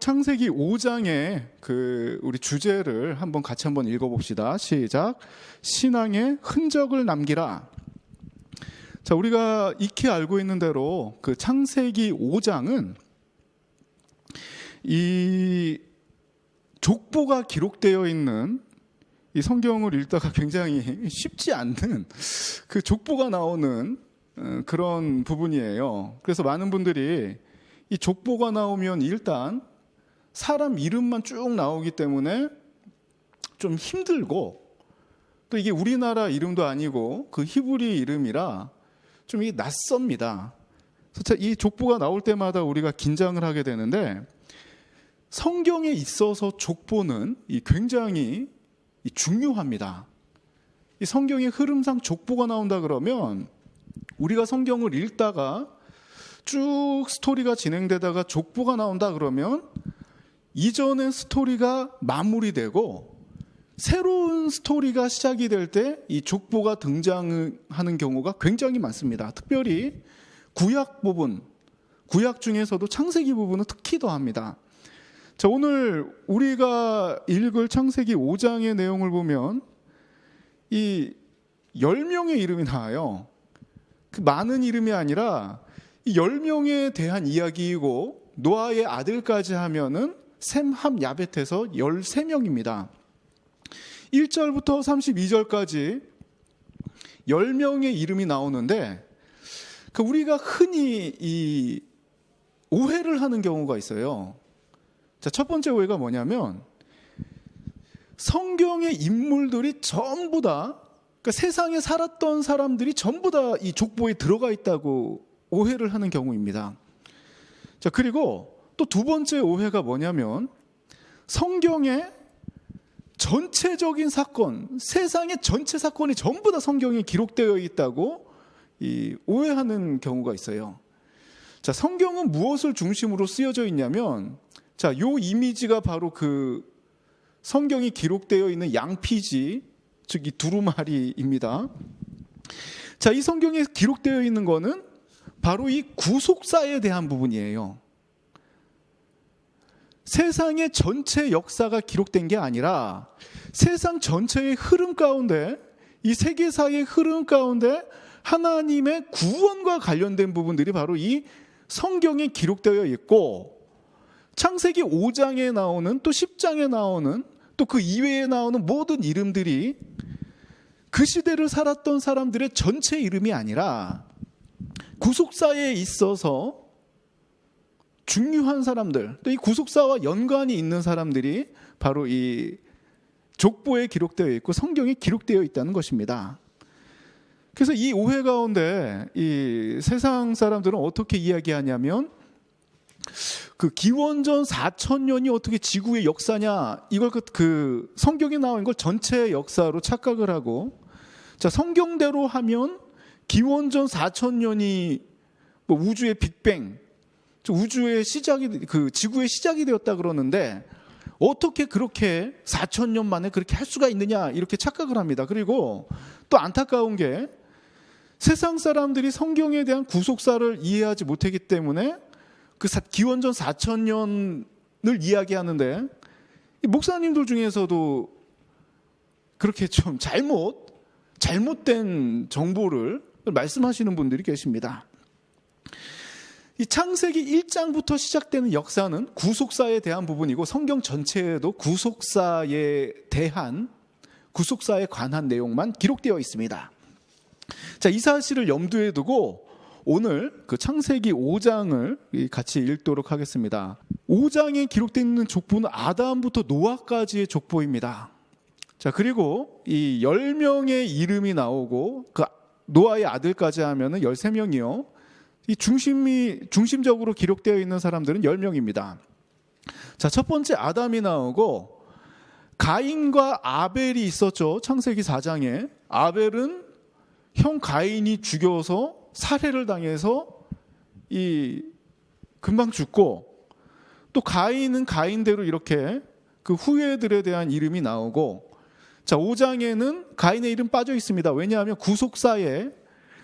창세기 5장의 우리 주제를 같이 한번 읽어봅시다. 시작. 신앙의 흔적을 남기라. 자, 우리가 익히 알고 있는 대로 창세기 5장은 이 족보가 기록되어 있는 이 성경을 읽다가 굉장히 쉽지 않는 족보가 나오는 그런 부분이에요. 그래서 많은 분들이 이 족보가 나오면 일단 사람 이름만 쭉 나오기 때문에 좀 힘들고, 또 이게 우리나라 이름도 아니고 히브리 이름이라 좀 이게 낯섭니다. 그래서 이 족보가 나올 때마다 우리가 긴장을 하게 되는데, 성경에 있어서 족보는 굉장히 중요합니다. 이 성경의 흐름상 족보가 나온다 그러면 우리가 성경을 읽다가 쭉 스토리가 진행되다가 족보가 나온다 그러면 이전의 스토리가 마무리되고 새로운 스토리가 시작이 될 때 이 족보가 등장하는 경우가 굉장히 많습니다. 특별히 구약 부분, 구약 중에서도 창세기 부분은 특히 더합니다. 자, 오늘 우리가 읽을 창세기 5장의 내용을 보면 이 10명의 이름이 나와요. 많은 이름이 아니라 이 10명에 대한 이야기이고, 노아의 아들까지 하면은 셈, 함, 야벳해서 13명입니다. 1절부터 32절까지 10명의 이름이 나오는데, 우리가 흔히 이 오해를 하는 경우가 있어요. 자, 첫 번째 오해가 뭐냐면, 성경의 인물들이 전부 다, 세상에 살았던 사람들이 전부 다 이 족보에 들어가 있다고 오해를 하는 경우입니다. 자, 그리고 또 두 번째 오해가 뭐냐면, 성경의 전체적인 사건, 세상의 전체 사건이 전부 다 성경에 기록되어 있다고 오해하는 경우가 있어요. 자, 성경은 무엇을 중심으로 쓰여져 있냐면, 자, 요 이미지가 바로 성경이 기록되어 있는 양피지, 즉 이 두루마리입니다. 자, 이 성경에 기록되어 있는 거는 바로 이 구속사에 대한 부분이에요. 세상의 전체 역사가 기록된 게 아니라 세상 전체의 흐름 가운데, 이 세계사의 흐름 가운데 하나님의 구원과 관련된 부분들이 바로 이 성경에 기록되어 있고, 창세기 5장에 나오는, 또 10장에 나오는, 또 그 이외에 나오는 모든 이름들이 그 시대를 살았던 사람들의 전체 이름이 아니라 구속사에 있어서 중요한 사람들, 또 이 구속사와 연관이 있는 사람들이 바로 이 족보에 기록되어 있고 성경에 기록되어 있다는 것입니다. 그래서 이 오해 가운데 이 세상 사람들은 어떻게 이야기하냐면, 기원전 4000년이 어떻게 지구의 역사냐, 이걸 성경에 나온 걸 전체 역사로 착각을 하고, 자, 성경대로 하면 기원전 4000년이 우주의 빅뱅, 우주의 시작이, 지구의 시작이 되었다 그러는데, 어떻게 그렇게 4000년 만에 그렇게 할 수가 있느냐, 이렇게 착각을 합니다. 그리고 또 안타까운 게, 세상 사람들이 성경에 대한 구속사를 이해하지 못했기 때문에 기원전 4000년을 이야기하는데, 목사님들 중에서도 그렇게 좀 잘못된 정보를 말씀하시는 분들이 계십니다. 이 창세기 1장부터 시작되는 역사는 구속사에 대한 부분이고, 성경 전체에도 구속사에 관한 내용만 기록되어 있습니다. 자, 이 사실을 염두에 두고 오늘 창세기 5장을 같이 읽도록 하겠습니다. 5장에 기록되어 있는 족보는 아담부터 노아까지의 족보입니다. 자, 그리고 이 10명의 이름이 나오고, 노아의 아들까지 하면은 13명이요. 이 중심적으로 기록되어 있는 사람들은 10명입니다. 자, 첫 번째 아담이 나오고, 가인과 아벨이 있었죠. 창세기 4장에. 아벨은 형 가인이 죽여서 살해를 당해서 금방 죽고, 또 가인은 가인대로 이렇게 그 후예들에 대한 이름이 나오고, 자, 5장에는 가인의 이름 빠져 있습니다. 왜냐하면 구속사에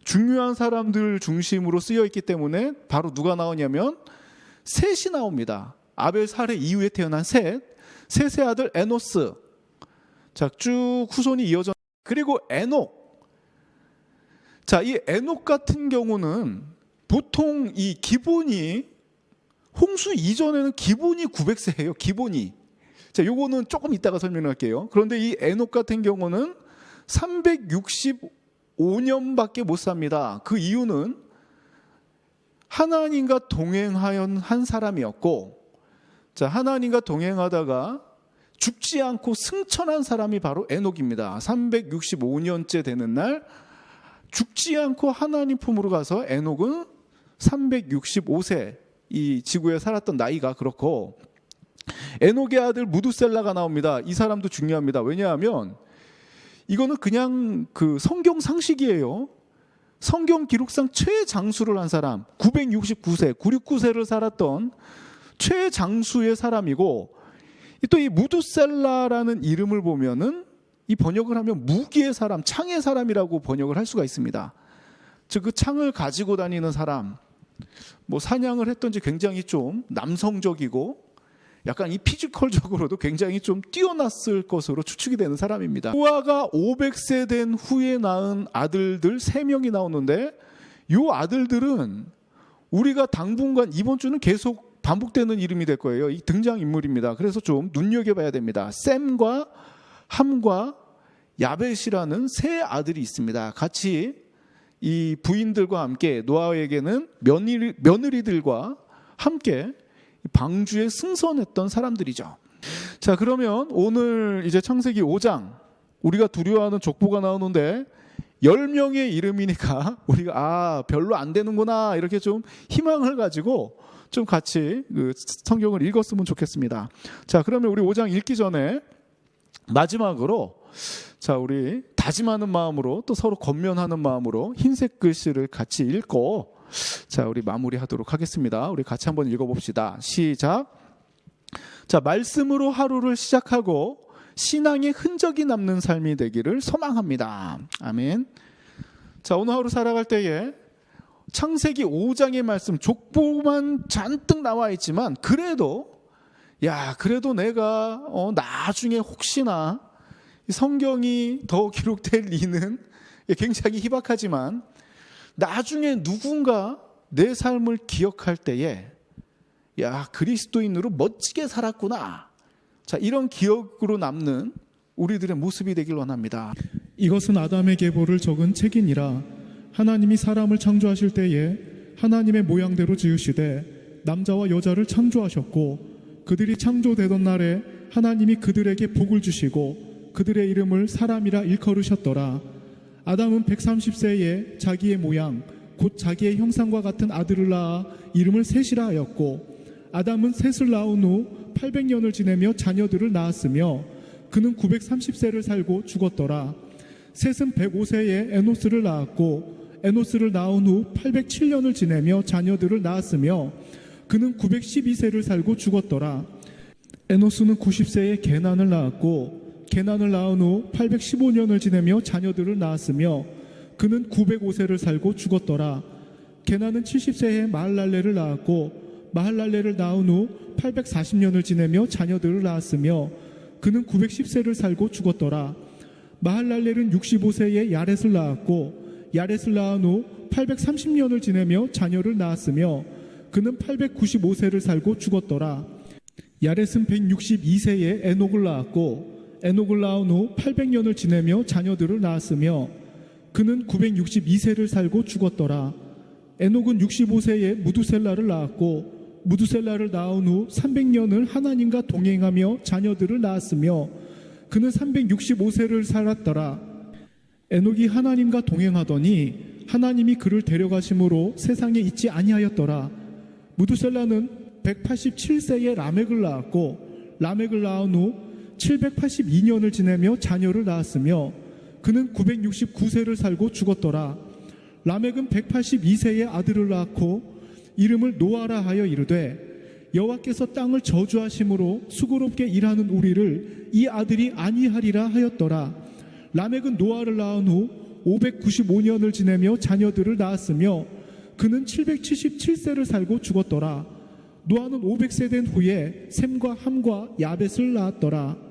중요한 사람들 중심으로 쓰여 있기 때문에 바로 누가 나오냐면 셋이 나옵니다. 아벨 살해 이후에 태어난 셋의 아들 에노스. 자, 쭉 후손이 이어져. 그리고 에녹. 자, 이 에녹 같은 경우는 보통 이 기본이 홍수 이전에는 기본이 900세예요. 기본이. 자, 요거는 조금 이따가 설명할게요. 그런데 이 에녹 같은 경우는 365년밖에 못 삽니다. 그 이유는 하나님과 동행하연 한 사람이었고, 자, 하나님과 동행하다가 죽지 않고 승천한 사람이 바로 에녹입니다. 365년째 되는 날 죽지 않고 하나님 품으로 가서 에녹은 365세 이 지구에 살았던 나이가 그렇고, 에녹의 아들 무두셀라가 나옵니다. 이 사람도 중요합니다. 왜냐하면 이거는 그냥 그 성경 상식이에요. 성경 기록상 최장수를 한 사람, 969세, 969세를 살았던 최장수의 사람이고, 또 이 무두셀라라는 이름을 보면은 이 번역을 하면 무기의 사람, 창의 사람이라고 번역을 할 수가 있습니다. 즉 그 창을 가지고 다니는 사람, 뭐 사냥을 했던지 굉장히 좀 남성적이고 약간 이 피지컬적으로도 굉장히 좀 뛰어났을 것으로 추측이 되는 사람입니다. 노아가 500세 된 후에 낳은 아들들 3명이 나오는데, 이 아들들은 우리가 당분간 이번 주는 계속 반복되는 이름이 될 거예요. 이 등장인물입니다. 그래서 좀 눈여겨봐야 됩니다. 셈과 함과 야벳이라는 세 아들이 있습니다. 같이 이 부인들과 함께 노아에게는 며느리들과 함께 방주에 승선했던 사람들이죠. 자, 그러면 오늘 이제 창세기 5장 우리가 두려워하는 족보가 나오는데 10명의 이름이니까 우리가 별로 안 되는구나 이렇게 좀 희망을 가지고 좀 같이 그 성경을 읽었으면 좋겠습니다. 자, 그러면 우리 5장 읽기 전에 마지막으로 자, 우리 다짐하는 마음으로 또 서로 권면하는 마음으로 흰색 글씨를 같이 읽고 자, 우리 마무리하도록 하겠습니다. 우리 같이 한번 읽어봅시다. 시작. 자, 말씀으로 하루를 시작하고 신앙의 흔적이 남는 삶이 되기를 소망합니다. 아멘. 자, 오늘 하루 살아갈 때에 창세기 5장의 말씀 족보만 잔뜩 나와 있지만 그래도 내가 나중에 혹시나 성경이 더 기록될 리는 굉장히 희박하지만 나중에 누군가 내 삶을 기억할 때에 그리스도인으로 멋지게 살았구나. 자, 이런 기억으로 남는 우리들의 모습이 되길 원합니다. 이것은 아담의 계보를 적은 책이니라. 하나님이 사람을 창조하실 때에 하나님의 모양대로 지으시되 남자와 여자를 창조하셨고, 그들이 창조되던 날에 하나님이 그들에게 복을 주시고 그들의 이름을 사람이라 일컬으셨더라. 아담은 130세에 자기의 모양 곧 자기의 형상과 같은 아들을 낳아 이름을 셋이라 하였고, 아담은 셋을 낳은 후 800년을 지내며 자녀들을 낳았으며 그는 930세를 살고 죽었더라. 셋은 105세에 에노스를 낳았고, 에노스를 낳은 후 807년을 지내며 자녀들을 낳았으며 그는 912세를 살고 죽었더라. 에노스는 90세에 게난을 낳았고, 게난을 낳은 후 815년을 지내며 자녀들을 낳았으며 그는 905세를 살고 죽었더라. 게난은 70세에 마할랄레를 낳았고, 마할랄레를 낳은 후 840년을 지내며 자녀들을 낳았으며 그는 910세를 살고 죽었더라. 마할랄렐은 65세에 야렛을 낳았고, 야렛을 낳은 후 830년을 지내며 자녀를 낳았으며 그는 895세를 살고 죽었더라. 야렛은 162세에 에녹을 낳았고, 에녹을 낳은 후 800년을 지내며 자녀들을 낳았으며 그는 962세를 살고 죽었더라. 에녹은 65세에 무두셀라를 낳았고, 무두셀라를 낳은 후 300년을 하나님과 동행하며 자녀들을 낳았으며 그는 365세를 살았더라. 에녹이 하나님과 동행하더니 하나님이 그를 데려가심으로 세상에 있지 아니하였더라. 무두셀라는 187세에 라멕을 낳았고, 라멕을 낳은 후 782년을 지내며 자녀를 낳았으며 그는 969세를 살고 죽었더라. 라멕은 182세에 아들을 낳고 이름을 노아라 하여 이르되, 여호와께서 땅을 저주하심으로 수고롭게 일하는 우리를 이 아들이 아니하리라 하였더라. 라멕은 노아를 낳은 후 595년을 지내며 자녀들을 낳았으며 그는 777세를 살고 죽었더라. 노아는 500세 된 후에 셈과 함과 야벳을 낳았더라.